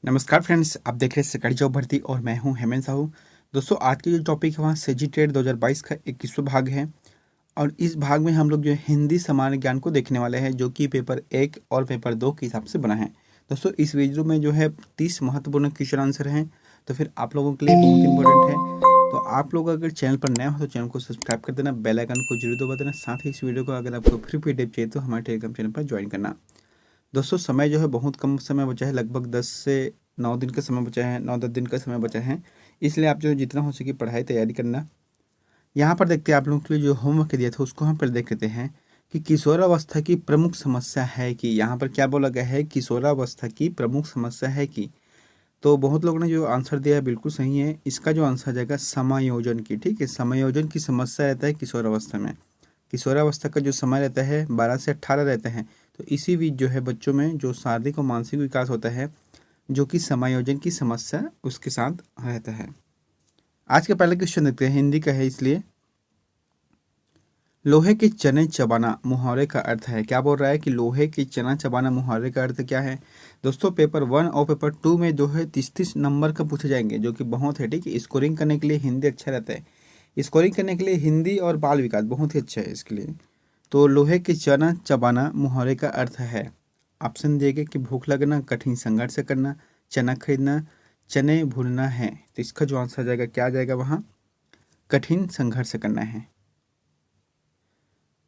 नमस्कार फ्रेंड्स, आप देख रहे हैं सरकारी जॉब भर्ती और मैं हूं हेमंत साहू। दोस्तों, आज की जो टॉपिक है वहाँ सेजिटेट 2022 का 21वां भाग है और इस भाग में हम लोग जो है हिंदी सामान्य ज्ञान को देखने वाले हैं, जो कि पेपर 1 और पेपर 2 के हिसाब से बना है। दोस्तों, इस वीडियो में जो है 30 महत्वपूर्ण क्वेश्चन आंसर हैं, तो फिर आप लोगों के लिए बहुत इंपॉर्टेंट है। तो आप लोग अगर चैनल पर नए हो तो चैनल को सब्सक्राइब कर देना, बेल आइकन को जरूर दबा देना। साथ ही इस वीडियो को अगर आपको फ्री पीडीएफ चाहिए तो हमारे टेलीग्राम चैनल पर ज्वाइन करना। दोस्तों, समय जो है बहुत कम समय बचा है, लगभग 10 से 9 दिन का समय बचा है, 9-10 दिन का समय बचा है। इसलिए आप जो जितना हो सके पढ़ाई तैयारी करना। यहाँ पर देखते हैं आप लोगों के लिए जो होमवर्क दिया था उसको हम पहले देख लेते हैं कि किशोरावस्था की प्रमुख समस्या है कि। यहाँ पर क्या बोला गया है, किशोरावस्था की प्रमुख समस्या है कि। तो बहुत लोगों ने जो आंसर दिया है बिल्कुल सही है। इसका जो आंसर जाएगा समायोजन की। ठीक है, समायोजन की समस्या रहता है किशोरावस्था में। किशोरावस्था का जो समय रहता है 12 से 18 रहते हैं। तो इसी बीच जो है बच्चों में जो शारीरिक और मानसिक विकास होता है, जो कि समायोजन की समस्या उसके साथ रहता है। आज का पहला क्वेश्चन देखते हैं, हिंदी का है इसलिए। लोहे के चने चबाना मुहावरे का अर्थ है। क्या बोल रहा है कि लोहे के चना चबाना मुहावरे का अर्थ क्या है। दोस्तों, पेपर 1 और पेपर 2 में जो है 30-30 नंबर का पूछे जाएंगे, जो कि बहुत है। ठीक है, स्कोरिंग करने के लिए हिंदी अच्छा रहता है। स्कोरिंग करने के लिए हिंदी और बाल विकास बहुत ही अच्छा है इसके लिए। तो लोहे के चना चबाना मुहावरे का अर्थ है। ऑप्शन दिए गए कि भूख लगना, कठिन संघर्ष करना, चना खरीदना, चने भूनना है। तो इसका जो आंसर जाएगा क्या जाएगा वहाँ, कठिन संघर्ष करना है।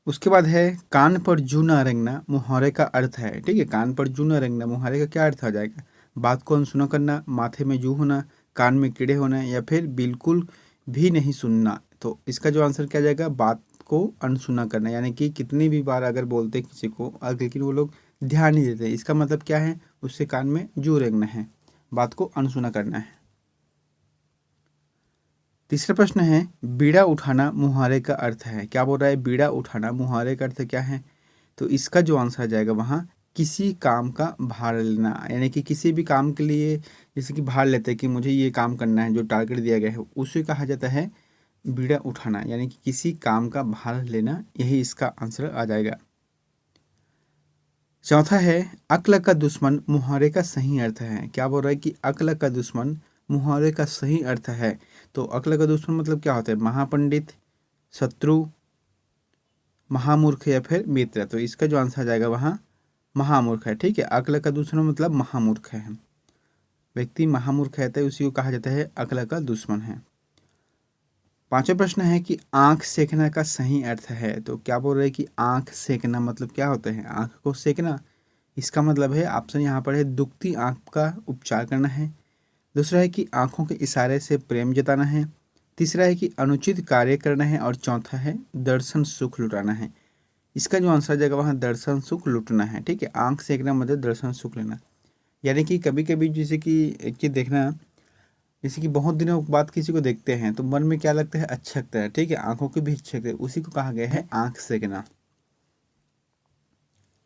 उसके बाद है कान पर जू न रेंगना मुहावरे का अर्थ है। ठीक है, कान पर जू न रेंगना मुहावरे का क्या अर्थ आ जाएगा। बात को अनसुना करना, माथे में जू होना, कान में कीड़े होना, या फिर बिल्कुल भी नहीं सुनना। तो इसका जो आंसर क्या जाएगा, बात को अनसुना करना, यानी कि कितनी भी बार अगर बोलते किसी को लेकिन वो लोग ध्यान नहीं देते। इसका मतलब क्या है, उससे कान में जू रेंगना है, बात को अनसुना करना है। तीसरा प्रश्न है बीड़ा उठाना मुहावरे का अर्थ है। क्या बोल रहा है, बीड़ा उठाना मुहावरे का अर्थ क्या है। तो इसका जो आंसर आ जाएगा वहाँ किसी काम का भार लेना, यानी कि किसी भी काम के लिए जैसे कि भार लेते हैं कि मुझे ये काम करना है, जो टारगेट दिया गया है उसे कहा जाता है बीड़ा उठाना, यानी कि किसी काम का भार लेना। यही इसका आंसर आ जाएगा। चौथा है अक्ल का दुश्मन मुहावरे का सही अर्थ है। क्या बोल रहा है कि अक्ल का दुश्मन मुहावरे का सही अर्थ है। तो अक्ल का दुश्मन मतलब क्या होता है, महापंडित, शत्रु, महामूर्ख या फिर मित्र। तो इसका जो आंसर आ जाएगा वहाँ महामूर्ख है। ठीक है, अक्ल का दुश्मन मतलब महामूर्ख है। व्यक्ति महामूर्ख है तो उसी को कहा जाता है अक्ल का दुश्मन है। पांचवा प्रश्न है कि आंख सेकना का सही अर्थ है। तो क्या बोल रहे हैं कि आंख सेकना मतलब क्या होता है, आंख को सेकना। इसका मतलब है, ऑप्शन यहाँ पर है, दुखती आंख का उपचार करना है। दूसरा है कि आंखों के इशारे से प्रेम जताना है। तीसरा है कि अनुचित कार्य करना है और चौथा है दर्शन सुख लुटाना है। इसका जो आंसर आ जाएगा वहाँ दर्शन सुख लुटना है। ठीक है, आंख सेकना मतलब दर्शन सुख लेना, यानी कि कभी कभी जैसे कि एक चीज़ देखना, जैसे कि बहुत दिनों बाद किसी को देखते हैं तो मन में क्या लगता है, अच्छा लगता है। ठीक है, आंखों की भी अच्छा लगता है, उसी को कहा गया है आंख सेकना।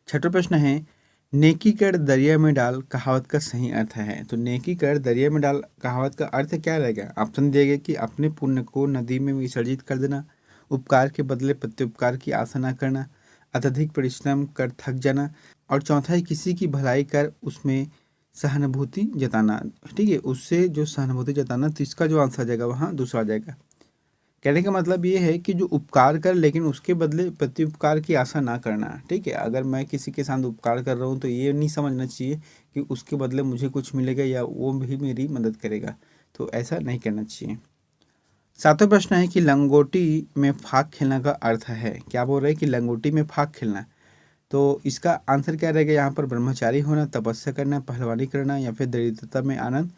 छठा प्रश्न है नेकी कर दरिया में डाल कहावत का सही अर्थ है। तो नेकी कर दरिया में डाल कहावत का अर्थ क्या रहेगा। ऑप्शन दिए गए कि अपने पुण्य को नदी में विसर्जित कर देना, उपकार के बदले प्रत्युपकार की आशा न करना, अत्यधिक परिश्रम कर थक जाना, और चौथा है किसी की भलाई कर उसमें सहानुभूति जताना। ठीक है, उससे जो सहानुभूति जताना। तो इसका जो आंसर आ जाएगा वहाँ दूसरा आ जाएगा। कहने का मतलब ये है कि जो उपकार कर लेकिन उसके बदले प्रत्युपकार की आशा ना करना। ठीक है, अगर मैं किसी के साथ उपकार कर रहा हूँ तो ये नहीं समझना चाहिए कि उसके बदले मुझे कुछ मिलेगा या वो भी मेरी मदद करेगा। तो ऐसा नहीं करना चाहिए। सातवां प्रश्न है कि लंगोटी में फाक खेलना का अर्थ है। क्या बोल रहे हैं कि लंगोटी में फाक खेलना। तो इसका आंसर क्या रहेगा यहाँ पर, ब्रह्मचारी होना, तपस्या करना, पहलवानी करना, या फिर दरिद्रता में आनंद।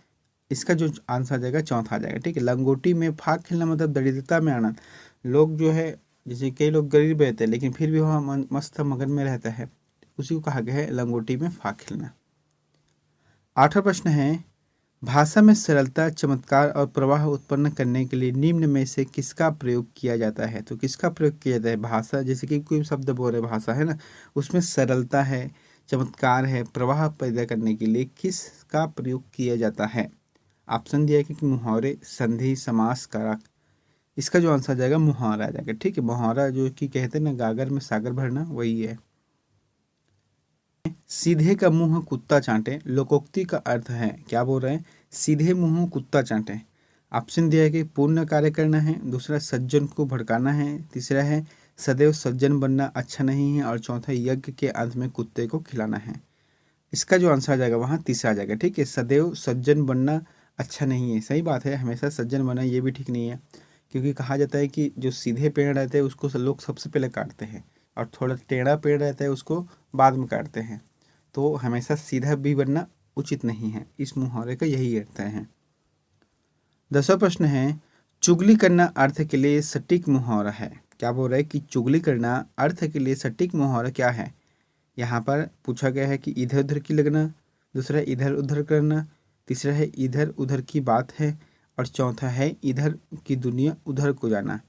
इसका जो आंसर आ जाएगा चौथा आ जाएगा। ठीक है, लंगोटी में फाक खेलना मतलब दरिद्रता में आनंद। लोग जो है, जैसे कई लोग गरीब रहते हैं लेकिन फिर भी वह मस्त मगन में रहता है, उसी को कहा गया है लंगोटी में फाक खेलना। आठवां प्रश्न है भाषा में सरलता, चमत्कार और प्रवाह उत्पन्न करने के लिए निम्न में से किसका प्रयोग किया जाता है। तो किसका प्रयोग किया जाता है, भाषा, जैसे कि कोई शब्द बोल रहे भाषा है ना, उसमें सरलता है, चमत्कार है, प्रवाह पैदा करने के लिए किसका प्रयोग किया जाता है। ऑप्शन दिया है कि मुहावरे, संधि, समास, कारक। इसका जो आंसर आ जाएगा मुहावरा आ जाएगा। ठीक है, मुहावरा जो कि कहते हैं ना गागर में सागर भरना, वही है। सीधे का मुंह कुत्ता चाटे लोकोक्ति का अर्थ है, क्या बोल रहे हैं, सीधे मुंह कुत्ता चाटे। ऑप्शन दिया है कि पुण्य कार्य करना है, दूसरा सज्जन को भड़काना है, तीसरा है सदैव सज्जन बनना अच्छा नहीं है, और चौथा यज्ञ के अंत में कुत्ते को खिलाना है। इसका जो आंसर आ जाएगा वहाँ तीसरा आ जाएगा। ठीक है, सदैव सज्जन बनना अच्छा नहीं है, सही बात है, हमेशा सज्जन बनना ये भी ठीक नहीं है, क्योंकि कहा जाता है कि जो सीधे पेड़ रहते हैं उसको लोग सबसे पहले काटते हैं, और थोड़ा टेढ़ा पेड़ रहता है उसको बाद में काटते हैं। तो हमेशा सीधा भी बनना उचित नहीं है, इस मुहावरे का यही अर्थ है। 10वां प्रश्न है, चुगली करना अर्थ के लिए सटीक मुहावरा है। क्या बोल रहा है कि चुगली करना अर्थ के लिए सटीक मुहावरा क्या है। यहाँ पर पूछा गया है कि इधर उधर की लगना, दूसरा इधर उधर करना, तीसरा है इधर उधर की बात है, और चौथा है इधर की दुनिया उधर को जाना।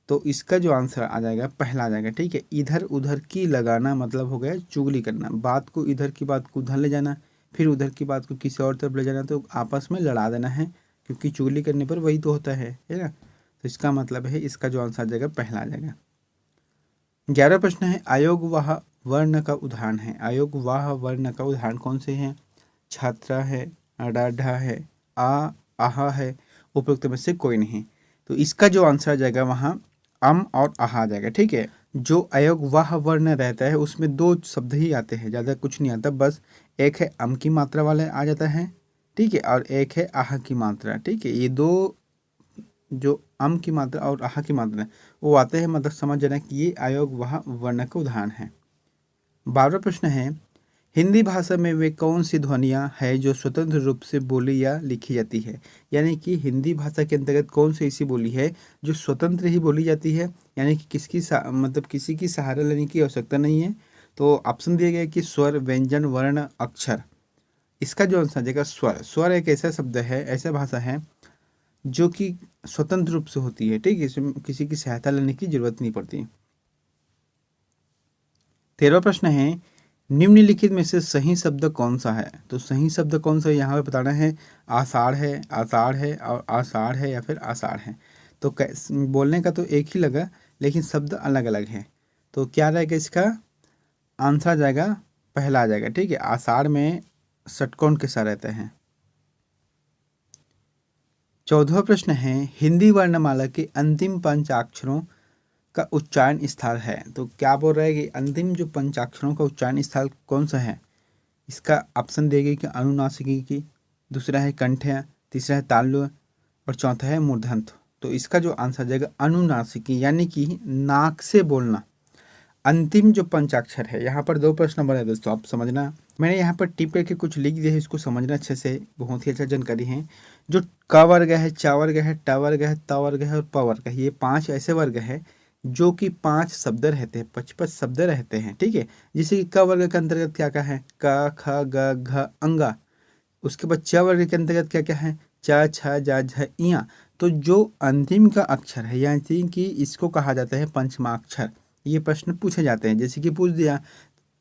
तो इसका जो आंसर आ जाएगा पहला आ जाएगा। ठीक है, इधर उधर की लगाना मतलब हो गया चुगली करना, बात को इधर की बात को उधर ले जाना, फिर उधर की बात को किसी और तरफ ले जाना, तो आपस में लड़ा देना है, क्योंकि चुगली करने पर वही तो होता है ना। तो इसका मतलब है इसका जो आंसर आ जाएगा पहला आ जाएगा। 11वां प्रश्न है, अयोग वाह वर्ण का उदाहरण है। अयोग वाह वर्ण का उदाहरण कौन से हैं। छात्रा है, अडाढ़ा है, आहा है, उपयुक्त में से कोई नहीं। तो इसका जो आंसर आ जाएगा वहाँ अम और आहा आ जाएगा। ठीक है, जो अयोग वाह वर्ण रहता है उसमें दो शब्द ही आते हैं, ज़्यादा कुछ नहीं आता, बस एक है अम की मात्रा वाले आ जाता है, ठीक है, और एक है आह की मात्रा। ठीक है, ये दो जो अम की मात्रा और आह की मात्रा वो आते हैं, मतलब समझ जाना कि ये अयोग वाह वर्ण का उदाहरण है। 12वां प्रश्न है, हिंदी भाषा में वे कौन सी ध्वनियाँ हैं जो स्वतंत्र रूप से बोली या लिखी जाती है। यानी कि हिंदी भाषा के अंतर्गत कौन सी ऐसी बोली है जो स्वतंत्र ही बोली जाती है, यानी कि मतलब किसी की सहारा लेने की आवश्यकता नहीं है। तो ऑप्शन दिए गए कि स्वर, व्यंजन, वर्ण, अक्षर। इसका जो आंसर आ जाएगा स्वर। स्वर एक ऐसा शब्द है, ऐसा भाषा है जो कि स्वतंत्र रूप से होती है। ठीक है, इसमें किसी की सहायता लेने की जरूरत नहीं पड़ती। 13वां प्रश्न है, निम्नलिखित में से सही शब्द कौन सा है। तो सही शब्द कौन सा यहाँ पे बताना है। आषाढ़ है, आषाढ़ है, और आषाढ़ है, या फिर आषाढ़ है। तो बोलने का तो एक ही लगा, लेकिन शब्द अलग अलग हैं। तो क्या रहेगा इसका आंसर आ जाएगा पहला आ जाएगा। ठीक है, आषाढ़ में षटकोण के साथ रहते हैं। 14वां प्रश्न है, हिंदी वर्णमाला के अंतिम पंचाक्षरों का उच्चारण स्थल है। तो क्या बोल रहा है कि अंतिम जो पंचाक्षरों का उच्चारण स्थल कौन सा है। इसका ऑप्शन देगी कि अनुनासिकी, दूसरा है कंठ्य, तीसरा है तालु, और चौथा है मूर्धन्य। तो इसका जो आंसर जाएगा अनुनासिकी, यानी कि नाक से बोलना। अंतिम जो पंचाक्षर है, यहाँ पर दो प्रश्न नंबर है दोस्तों, आप समझना। मैंने यहाँ पर टिप करके कुछ लिख दिया है, इसको समझना अच्छे से, बहुत ही अच्छा जानकारी है। जो क वर्ग है, च वर्ग है, ट वर्ग है, त वर्ग है और प वर्ग है, ये 5 ऐसे वर्ग है जो कि 5 शब्द रहते हैं, 55 शब्द रहते हैं। ठीक है, जैसे कि क वर्ग के अंतर्गत क्या क्या है, क ख ग घ अंगा। उसके बाद च वर्ग के अंतर्गत क्या क्या है, च छ ज झ इया। तो जो अंतिम का अक्षर है, यानी कि इसको कहा जाता है पंचमाक्षर। ये प्रश्न पूछे जाते हैं, जैसे कि पूछ दिया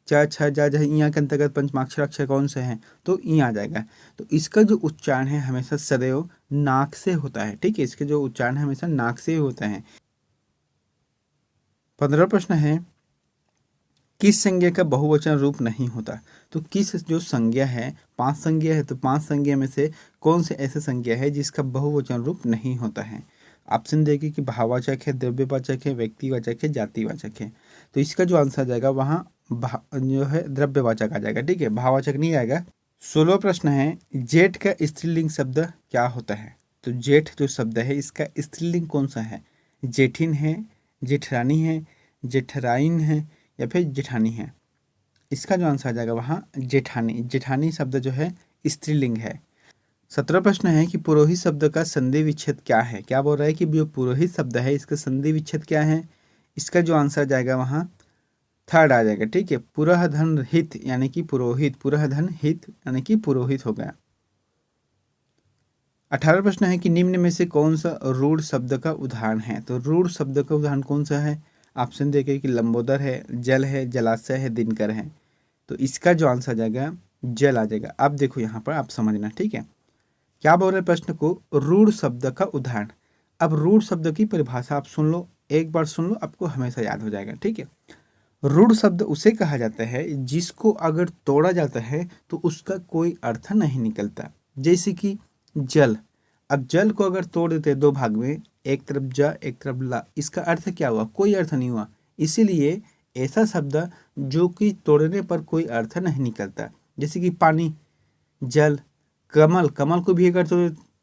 च छ ज झ इया के अंतर्गत पंचमाक्षर अक्षर कौन से हैं, तो ई आ जाएगा। तो इसका जो उच्चारण है हमेशा सदैव नाक से होता है। ठीक है, इसके जो उच्चारण है हमेशा नाक से होता है। 15वां प्रश्न है, किस संज्ञा का बहुवचन रूप नहीं होता। तो किस जो संज्ञा है, 5 संज्ञा है, तो 5 संज्ञा में से कौन से ऐसे संज्ञा है जिसका बहुवचन रूप नहीं होता है। ऑप्शन देगी कि भाववाचक है, द्रव्यवाचक है, व्यक्तिवाचक है, जातिवाचक है। तो इसका जो आंसर आ जाएगा वहाँ जो है द्रव्यवाचक आ जाएगा। ठीक है, भाववाचक नहीं आएगा। 16वां प्रश्न है, जेठ का स्त्रीलिंग शब्द क्या होता है। तो जेठ जो शब्द है इसका स्त्रीलिंग कौन सा है। जेठिन है, जेठरानी है, जेठराइन है, या फिर जेठानी है। इसका जो आंसर आ जाएगा वहाँ जेठानी। जेठानी शब्द जो है स्त्रीलिंग है। 17वां प्रश्न है कि पुरोहित शब्द का संधि विच्छेद क्या है। क्या बोल रहा है कि जो पुरोहित शब्द है इसका संधि विच्छेद क्या है। इसका जो आंसर आ जाएगा वहाँ थर्ड आ जाएगा। ठीक है, पुरहधन हित यानी कि पुरोहित, पुरहधन हित यानी कि पुरोहित हो गया। 18वां प्रश्न है कि निम्न में से कौन सा रूढ़ शब्द का उदाहरण है। तो रूढ़ शब्द का उदाहरण कौन सा है। ऑप्शन देखे कि लंबोदर है, जल है, जलाशय है, दिनकर है। तो इसका जो आंसर आ जाएगा जल आ जाएगा। अब देखो यहाँ पर आप समझना। ठीक है, क्या बोल रहे प्रश्न को, रूढ़ शब्द का उदाहरण। अब रूढ़ शब्द की परिभाषा आप सुन लो, एक बार सुन लो, आपको हमेशा याद हो जाएगा। ठीक है, रूढ़ शब्द उसे कहा जाता है जिसको अगर तोड़ा जाता है तो उसका कोई अर्थ नहीं निकलता। जैसे कि जल। अब जल को अगर तोड़ देते हैं दो भाग में, एक तरफ ज एक तरफ ला, इसका अर्थ क्या हुआ? कोई अर्थ नहीं हुआ। इसीलिए ऐसा शब्द जो कि तोड़ने पर कोई अर्थ नहीं निकलता, जैसे कि पानी, जल, कमल। कमल को भी अगर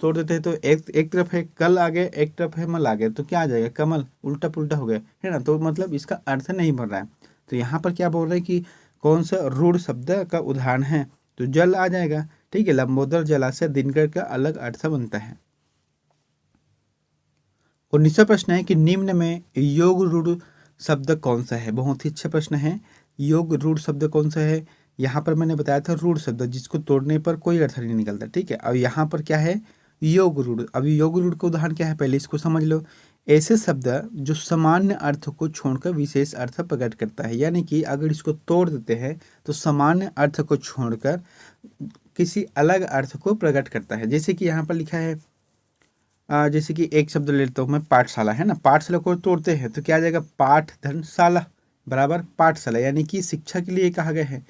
तोड़ देते हैं तो एक एक तरफ है कल आ गया, एक तरफ है मल आ गया, तो क्या आ जाएगा? कमल। उल्टा पुल्टा हो गया, है ना? तो मतलब इसका अर्थ नहीं बन रहा है। तो यहाँ पर क्या बोल रहे हैं कि कौन सा रूढ़ शब्द का उदाहरण है? तो जल आ जाएगा। ठीक है, लंबोदर जलाशय दिनकर का अलग अर्थ बनता है। 19वां प्रश्न है कि निम्न में योग रूढ़ शब्द कौन सा है? बहुत ही अच्छा प्रश्न है। योग रूढ़ शब्द कौन सा है? यहाँ पर मैंने बताया था रूढ़ शब्द जिसको तोड़ने पर कोई अर्थ नहीं निकलता। ठीक है, अब यहाँ पर क्या है? योग रूढ़। अभी योग रूढ़ का उदाहरण क्या है पहले इसको समझ लो। ऐसे शब्द जो सामान्य अर्थ को छोड़कर विशेष अर्थ प्रकट करता है, यानी कि अगर इसको तोड़ देते हैं तो सामान्य अर्थ को छोड़कर किसी अलग अर्थ को प्रकट करता है। जैसे कि यहाँ पर लिखा है, जैसे कि एक शब्द ले लेता हूँ मैं, पाठशाला, है ना? पाठशाला को तोड़ते हैं तो क्या आ जाएगा? पाठ धर्मशाला बराबर पाठशाला, यानी कि शिक्षा के लिए कहा गया है।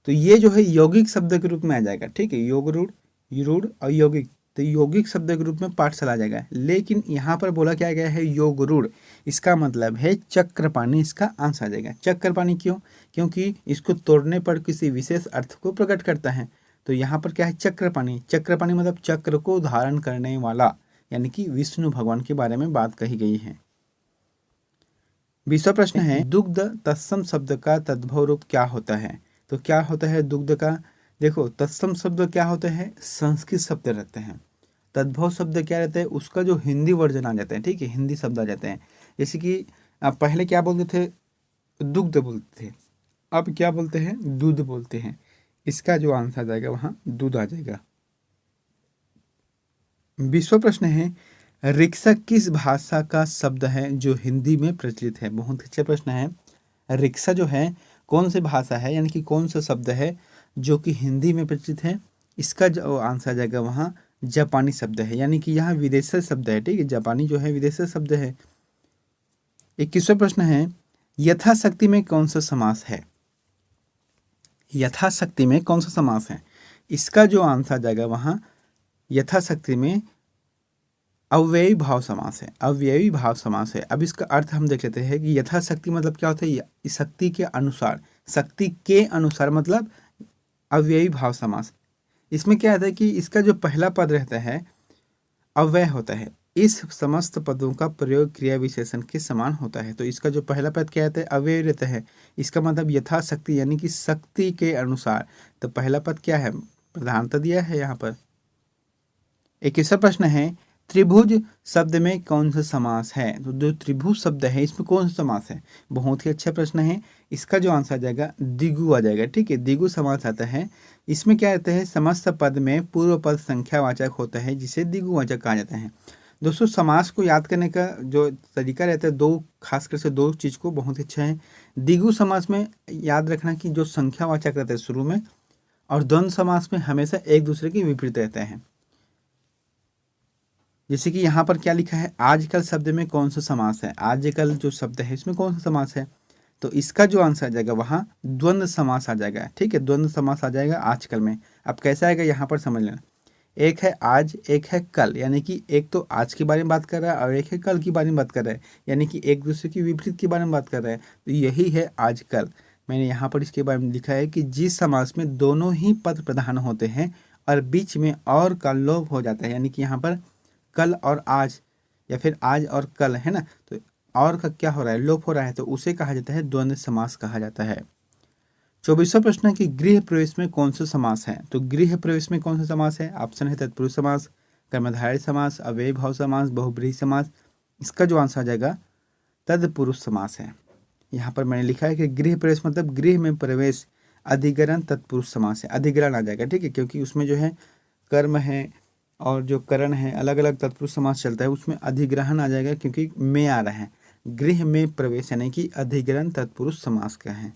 तो ये जो है यौगिक शब्द के रूप में आ जाएगा। ठीक है, योग रूढ़, रूढ़ और यौगिक, तो यौगिक शब्द के रूप में पाठशाला आ जाएगा। लेकिन यहाँ पर बोला क्या गया है? योग रूढ़। इसका मतलब है चक्रपाणी, इसका अंश आ जाएगा। चक्रपाणी क्यों? क्योंकि इसको तोड़ने पर किसी विशेष अर्थ को प्रकट करता है। तो यहाँ पर क्या है? चक्रपाणी। चक्रपाणी मतलब चक्र को धारण करने वाला, यानी कि विष्णु भगवान के बारे में बात कही गई है। 20वां प्रश्न है दुग्ध तत्सम शब्द का तद्भव रूप क्या होता है? तो क्या होता है दुग्ध का? देखो, तत्सम शब्द क्या होता है? संस्कृत शब्द रहते हैं। तद्भव शब्द क्या रहता है? उसका जो हिंदी वर्जन आ जाता है। ठीक है, हिंदी शब्द आ जाते हैं। जैसे कि आप पहले क्या बोलते थे? दुग्ध बोलते थे, अब क्या बोलते हैं? दूध बोलते हैं। इसका जो आंसर आ जाएगा वहाँ दूध आ जाएगा। 20वां प्रश्न है रिक्शा किस भाषा का शब्द है जो हिंदी में प्रचलित है? बहुत अच्छा प्रश्न है। रिक्शा जो है कौन सी भाषा है, यानी कि कौन सा शब्द है जो कि हिंदी में प्रचलित है? इसका जो आंसर आ जाएगा वहाँ जापानी शब्द है, यानी कि यहाँ विदेशी शब्द है। ठीक है, जापानी जो है विदेशी शब्द है। 21वां प्रश्न है यथाशक्ति में कौन सा समास है? यथाशक्ति में कौन सा समास है? इसका जो आंसर आ जाएगा वहाँ यथाशक्ति में अव्ययी भाव समास है। अव्ययी भाव समास है। अब इसका अर्थ हम देख लेते हैं कि यथाशक्ति मतलब क्या होता है? शक्ति के अनुसार। शक्ति के अनुसार मतलब अव्ययी भाव समास। इसमें क्या होता है कि इसका जो पहला पद रहता है अव्यय होता है। इस समस्त पदों का प्रयोग क्रिया विशेषण के समान होता है। तो इसका जो पहला पद क्या रहता है? अव्यय रहता है। इसका मतलब यथाशक्ति यानी कि शक्ति के अनुसार। तो पहला पद क्या है? प्रधानता दिया है यहाँ पर। 21वां प्रश्न है त्रिभुज शब्द में कौन सा समास है? तो जो त्रिभुज शब्द है इसमें कौन सा समास है? बहुत ही अच्छा प्रश्न है। इसका जो आंसर आ जाएगा द्विगु आ जाएगा। ठीक है, द्विगु समास आता है। इसमें क्या रहता है? समस्त पद में पूर्व पद संख्यावाचक होता है जिसे द्विगुवाचक कहा जाता है। दोस्तों, समास को याद करने का जो तरीका रहता है, दो खासकर से दो चीज़ को बहुत अच्छा है। द्विगु समास में याद रखना कि जो संख्यावाचक रहता है शुरू में, और द्वंद्व समास में हमेशा एक दूसरे के विपरीत रहते हैं। जैसे कि यहाँ पर क्या लिखा है? आजकल शब्द में कौन सा समास है? आजकल जो शब्द है इसमें कौन सा समास है? तो इसका जो आंसर आ जाएगा वहाँ द्वंद्व समास आ जाएगा। ठीक है, द्वंद्व समास आ जाएगा आजकल में। अब कैसा आएगा यहाँ पर समझ लेना। एक है आज, एक है कल, यानी कि एक तो आज के बारे में बात कर रहा है और एक है कल के बारे में बात कर रहा है, यानी कि एक दूसरे की विपरीत के बारे में बात कर रहा है। तो यही है आजकल। मैंने यहाँ पर इसके बारे में लिखा है कि जिस समास में दोनों ही पद प्रधान होते हैं और बीच में और का लोप हो जाता है, यानी कि यहाँ पर कल और आज या फिर आज और कल, है ना? तो और का क्या हो रहा है? लोप हो रहा है, तो उसे कहा जाता है द्वंद्व समास कहा जाता है। 24वां प्रश्न है कि गृह प्रवेश में कौन सा समास है? तो गृह प्रवेश में कौन सा समास है? ऑप्शन है तत्पुरुष समास, कर्मधारय समास, अव्ययी भाव समास, बहुब्रीहि समास। इसका जो आंसर आ जाएगा तत्पुरुष समास है। यहाँ पर मैंने लिखा है कि गृह प्रवेश मतलब गृह में प्रवेश, अधिकरण तत्पुरुष समास है। अधिकरण आ जाएगा। ठीक है, क्योंकि उसमें जो है कर्म है और जो करण है अलग अलग तत्पुरुष समास चलता है, उसमें अधिग्रहण आ जाएगा क्योंकि में आ रहा है। गृह में प्रवेश यानी कि अधिकरण तत्पुरुष समास का है।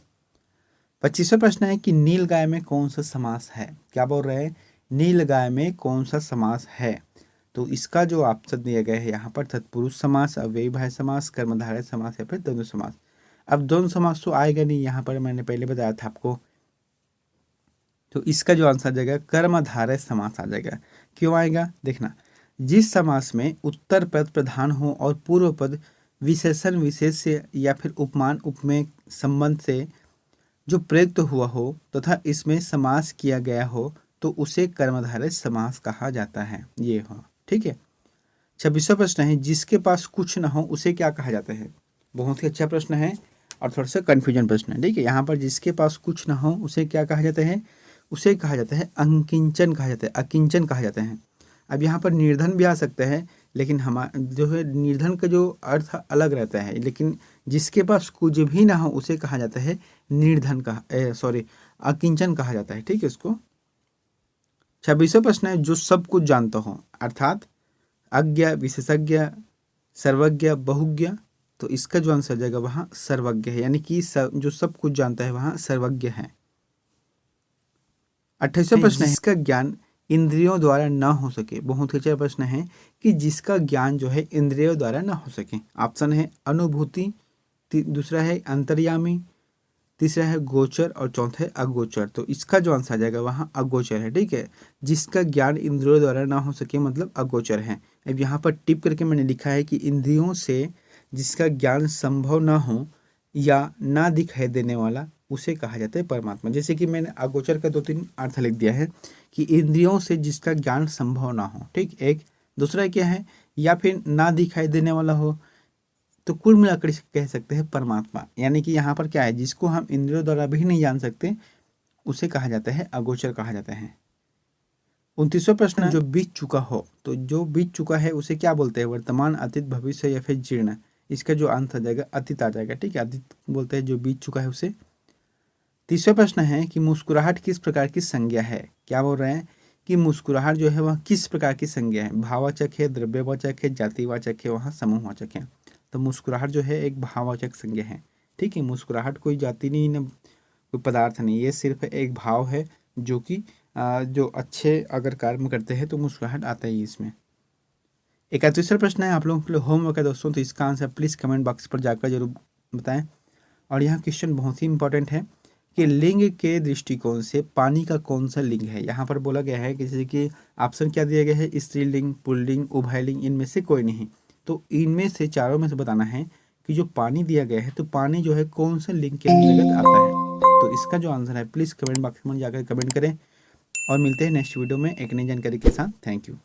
25वां प्रश्न है कि नील गाय में कौन सा समास है? क्या बोल रहे हैं? नील गाय में कौन सा समास है? तो इसका जो ऑप्शन दिया गया है यहाँ पर तत्पुरुष समास, अव्ययी भाव समास, कर्मधारय समास या फिर द्वंद्व समास। अब द्वंद्व समास तो आएगा नहीं, यहाँ पर मैंने पहले बताया था आपको। तो इसका जो आंसर आ जाएगा कर्मधारय समास आ जाएगा। क्यों आएगा देखना, जिस समास में उत्तर पद प्रधान हो और पूर्व पद विशेषण विशेष से या फिर उपमान उपमेय संबंध से जो प्रयुक्त हुआ हो तथा इसमें समास किया गया हो तो उसे कर्मधारय समास कहा जाता है। ये हो, ठीक है। 26वां प्रश्न है, जिसके पास कुछ न हो उसे क्या कहा जाता है। बहुत ही अच्छा प्रश्न है और थोड़ा सा कन्फ्यूजन प्रश्न है, ठीक है। यहाँ पर जिसके पास कुछ न हो उसे क्या कहा जाता है, उसे कहा जाता है अकिंचन कहा जाता है, अकिंचन कहा जाता है। अब यहाँ पर निर्धन भी आ सकता है, लेकिन हम जो है निर्धन का जो अर्थ अलग रहता है, लेकिन जिसके पास कुछ भी ना हो उसे कहा जाता है निर्धन अकिंचन कहा जाता है, ठीक है उसको। 26वां प्रश्न है, जो सब कुछ जानता हो, अर्थात अज्ञ, विशेषज्ञ, सर्वज्ञ, बहुज्ञ। तो इसका जो आंसर जाएगा वहाँ सर्वज्ञ है, यानी कि जो सब कुछ जानता है वहाँ सर्वज्ञ है। 28वां प्रश्न है, जिसका ज्ञान इंद्रियों द्वारा न हो सके। बहुत ही अच्छा प्रश्न है कि जिसका ज्ञान जो है इंद्रियों द्वारा न हो सके। ऑप्शन है अनुभूति, दूसरा है अंतर्यामी, तीसरा है गोचर और चौथा है अगोचर। तो इसका जो आंसर आ जाएगा वहाँ अगोचर है, ठीक है। जिसका ज्ञान इंद्रियों द्वारा ना हो सके मतलब अगोचर है। अब यहाँ पर टिप करके मैंने लिखा है कि इंद्रियों से जिसका ज्ञान संभव ना हो या ना दिखाई देने वाला उसे कहा जाता है परमात्मा। जैसे कि मैंने अगोचर का 2-3 अर्थ लिख दिया है कि इंद्रियों से जिसका ज्ञान संभव ना हो, ठीक। एक दूसरा क्या है, या फिर ना दिखाई देने वाला हो। तो कुल मिलाकर कह सकते हैं परमात्मा, यानी कि यहाँ पर क्या है, जिसको हम इंद्रियों द्वारा भी नहीं जान सकते उसे कहा जाता है अगोचर कहा जाता है। 29वां प्रश्न, जो बीत चुका हो। तो जो बीत चुका है उसे क्या बोलते हैं, वर्तमान, अतीत, भविष्य या फिर जीर्ण। इसका जो आंसर आ जाएगा अतीत आ जाएगा, ठीक है। अतीत बोलते हैं जो बीत चुका है उसे। 30वां प्रश्न है कि मुस्कुराहट किस प्रकार की संज्ञा है। क्या बोल रहे हैं कि मुस्कुराहट जो है वह किस प्रकार की संज्ञा है, भाववाचक है, द्रव्यवाचक है, जातिवाचक है, वहाँ समूहवाचक है। तो मुस्कुराहट जो है एक भाववाचक संज्ञा है, ठीक है। मुस्कुराहट कोई जाति नहीं, न कोई पदार्थ नहीं, ये सिर्फ एक भाव है जो कि जो अच्छे अगर कर्म करते हैं तो मुस्कुराहट आता ही इसमें। 31वां प्रश्न है आप लोगों के लिए होमवर्क है दोस्तों, तो इसका आंसर प्लीज़ कमेंट बॉक्स पर जाकर जरूर बताएं। और यहाँ क्वेश्चन बहुत ही इंपॉर्टेंट है कि लिंग के दृष्टिकोण से पानी का कौन सा लिंग है। यहाँ पर बोला गया है कि जैसे कि ऑप्शन क्या दिया गया है, स्त्रीलिंग, पुल्लिंग, उभयलिंग, इनमें से कोई नहीं। तो इनमें से चारों में से बताना है कि जो पानी दिया गया है तो पानी जो है कौन सा लिंग के अंतर्गत आता है। तो इसका जो आंसर है प्लीज़ कमेंट बॉक्स में जाकर कमेंट करें और मिलते हैं नेक्स्ट वीडियो में एक नई जानकारी के साथ। Thank you.